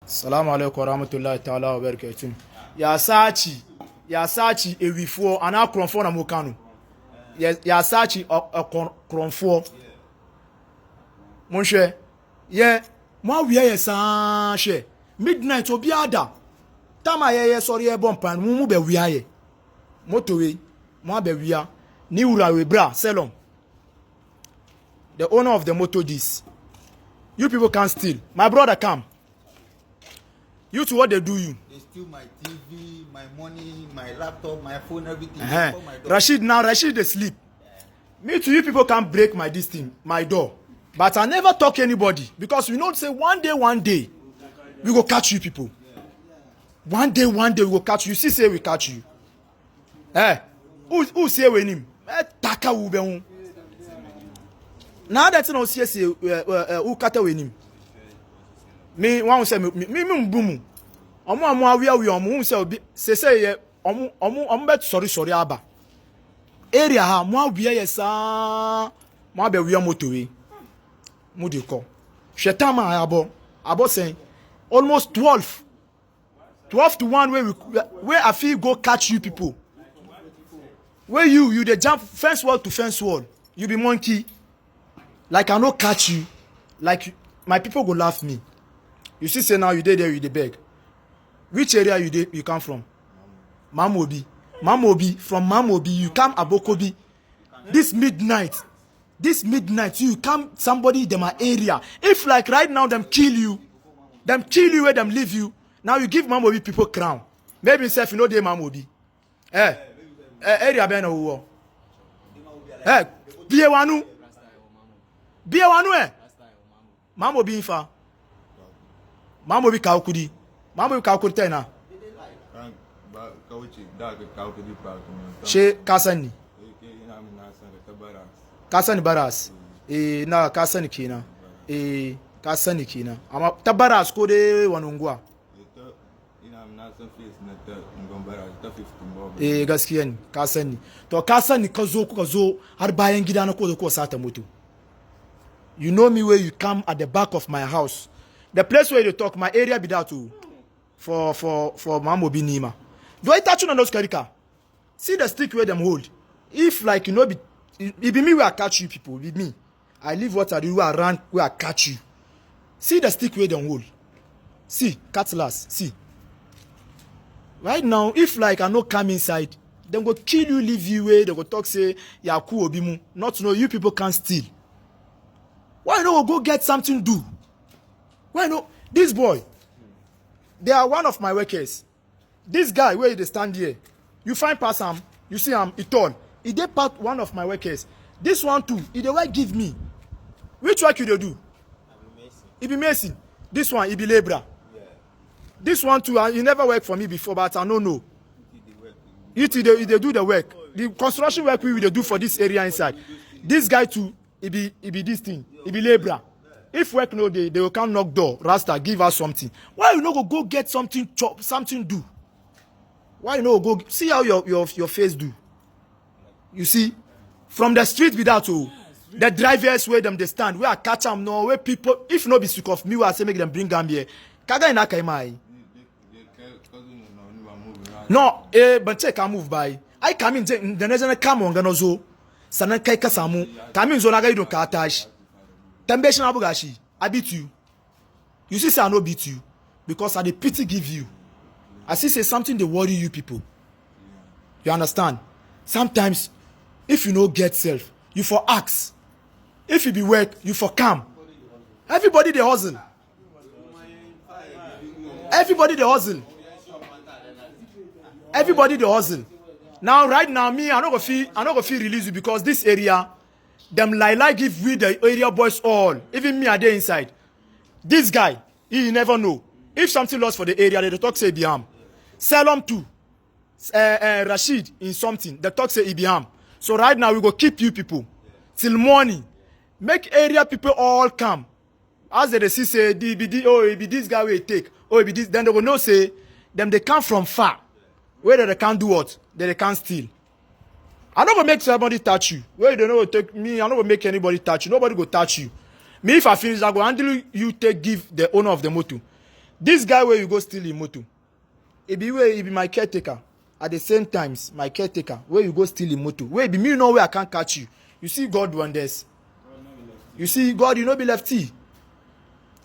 Salamu alaikum warahmatullahi ta'ala wa barakatuh. Ya sachi ewifo ana kronfo na mokano. Ya sachi kronfo. Monhwe. Ye mo awie ye san hwe. Midnight obi ada. Tama ye sori e bompan mu be wia ye. Motowe mo be wia. Ni ura we bra Selom. The owner of the motor this. You people can't steal. My brother come. You to what they do you? They steal my TV, my money, my laptop, my phone, everything. Rashid they sleep. Me to you people can't break my this thing, my door. But I never talk anybody because we know say one day we go catch you people. One day we go catch you. You see say we catch you. Who say we him? Taka ube hun. Now that's no say who kata we him. Me one say me mbumu omo awia omo say ye omo bet sorry aba area ha mo awia ye sa mo aba wia motowe mo de ko shetama abo say almost 12 to 1 where I feel go catch you people where you dey jump fence wall to fence wall you be monkey like I no catch you like my people go laugh me. You see, say now you there, you dey beg. Which area you come from? Mamobi. From Mamobi, you come Abokobi. This midnight, you come somebody in my area. If like right now them kill you where them leave you. Now you give Mamobi people crown. Maybe yourself you know they Mamobi. Area be na wo. Biewanu Mamobi infa. Mamobi kaukudi tena. She kasani. Kasani baras. Na kasani kina. Kasani kina. Ama tabaras ko de wanungwa. Gaskiya ne kasani. To kasani ka zo har bayan gida na ko sata mutu. You know me where you come at the back of my house. The place where you talk, my area be that too. For Mamobi Nima. Do I touch on those karika? See the stick where them hold. If like you know it be me where I catch you people, with me. I leave what I do where I run where I catch you. See the stick where them hold. See, cutlass, see. Right now, if like I no come inside, them go kill you, leave you where they go talk say Yaku Obimu. Not to know you people can't steal. Why don't we go get something do? Why no? This boy, they are one of my workers. This guy where they stand here, you find pass him, you see him, he tall. He dey part one of my workers. This one too, he dey work give me. Which work you dey do? He be Mason. This one, he be labourer. Yeah. This one too, he never worked for me before, but I don't know. He dey do the work. The construction work we will do for this area inside. This guy too, he be this thing. He be labourer. If work no they will come knock door. Rasta give us something. Why you no go get something chop, something do? Why you no go see how your face do? You see, from the street be that too. The drivers where them they stand, where I catch them no, where people if no be sick of me, where I say make them bring them here. Kaga ina kaimai. No, but check I move by. I come in the next come on ganozo. Sana kai kasamu. Come in zona ga ido ka attach. Temptation Abugashi, I beat you. You see, say I no beat you because I the pity give you. I see say something they worry you people. You understand? Sometimes, if you no get self, you for ask. If you be work, you for come. Everybody they hustle. Everybody they hustle. Everybody they hustle. Now, right now, me, I no go feel release you because this area. Them Lila give we the area boys all. Even me are there inside. This guy, he never know. If something lost for the area, they talk say Ibiam. Selom too. Rashid in something. The talk say Ibiam. So right now we go keep you people till morning. Make area people all come. As they see say it be this guy will take. Oh, it be this. Then they go know say them they come from far. Where they can't do what? They can't steal. I don't go make somebody touch you. Where you don't know take me, I don't go make anybody touch you. Nobody go touch you. Me, if I finish, I go handle you take give the owner of the motor. This guy where you go steal him motor, he be my caretaker. At the same times, my caretaker, where you go steal him motor. Where be me know where I can't catch you. You see God wonders. You see God, you know be lefty.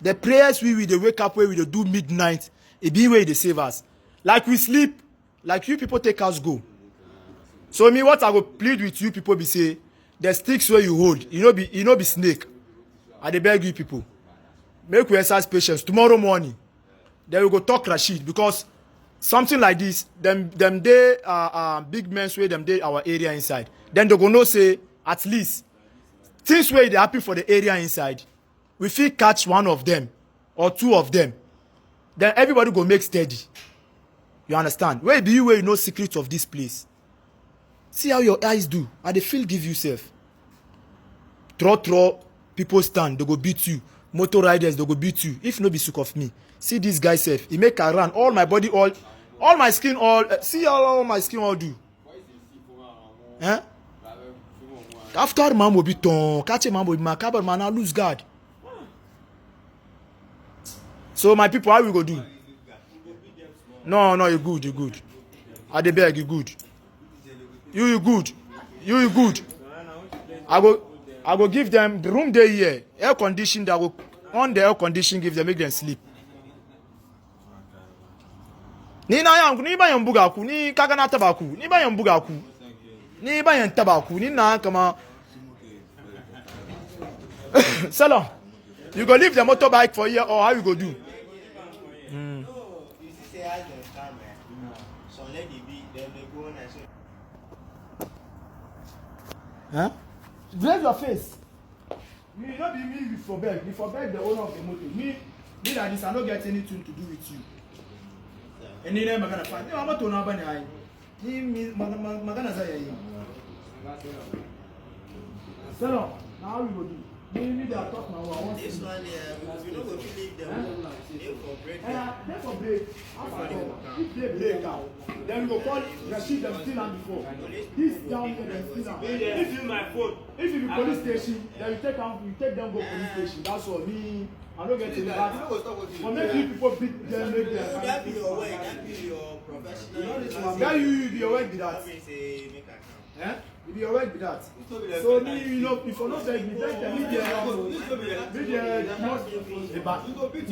The prayers we they wake up where we they do midnight, it be where they save us. Like we sleep, like you people take us go. So me what I go plead with you people be say, the sticks where you hold, you know be snake. I dey beg you people. Make we exercise patience. Tomorrow morning, then we go talk Rashid because something like this, them they big men where them they our area inside. Then they go know say at least things where they happen for the area inside. We feel catch one of them or two of them. Then everybody go make steady. You understand? Where do you know secrets of this place? See how your eyes do. And the feel give you self. Throw people stand, they go beat you. Motor riders, they go beat you. If no be sick of me. See this guy self. He make a run. All my body, all my skin, see how all my skin all do. Huh? After man will be torn, catch a man will be macabre, man, I lose guard. So my people, how we go do? No, you good. I dey beg, you good. You good. I go give them the room they here, air condition that go on the air condition give them make them sleep. Ni ba yan buga ku, ni kaga na tabaku, ni ba yan buga ku. Ni ba yan tabaku, ni na kama Salon, you go leave the motorbike for here or how you go do? Huh? Raise your face. Me not be me you for beg the owner of the motor. Me like this, I don't get anything to do with you. And then I'm gonna find. I'm not to know about it. Ni magana za yayi. Salon, now how we go do? Me that talk now. I want This one, we don't go to leave them. They for break. They for break. If they break out, then we go call Rashid them still and before. This down here them still and. If you my phone. If you be police station, then you take them go police station. That's all. Me, I don't get to that. For make you people beat them, make them. That be your work. That be your professional. That you be your work with that. Eh? You be your work with that. So me, you know, if you not beg me, beg them. Me there, not about something.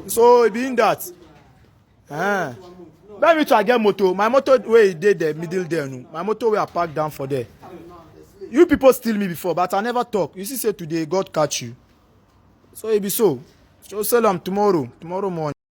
So it being that. Let me try get motor. My motor where it did the middle there. No. My motor where I parked down for there. You people steal me before, but I never talk. You see, say today God catch you. So it be so. So sell them tomorrow morning.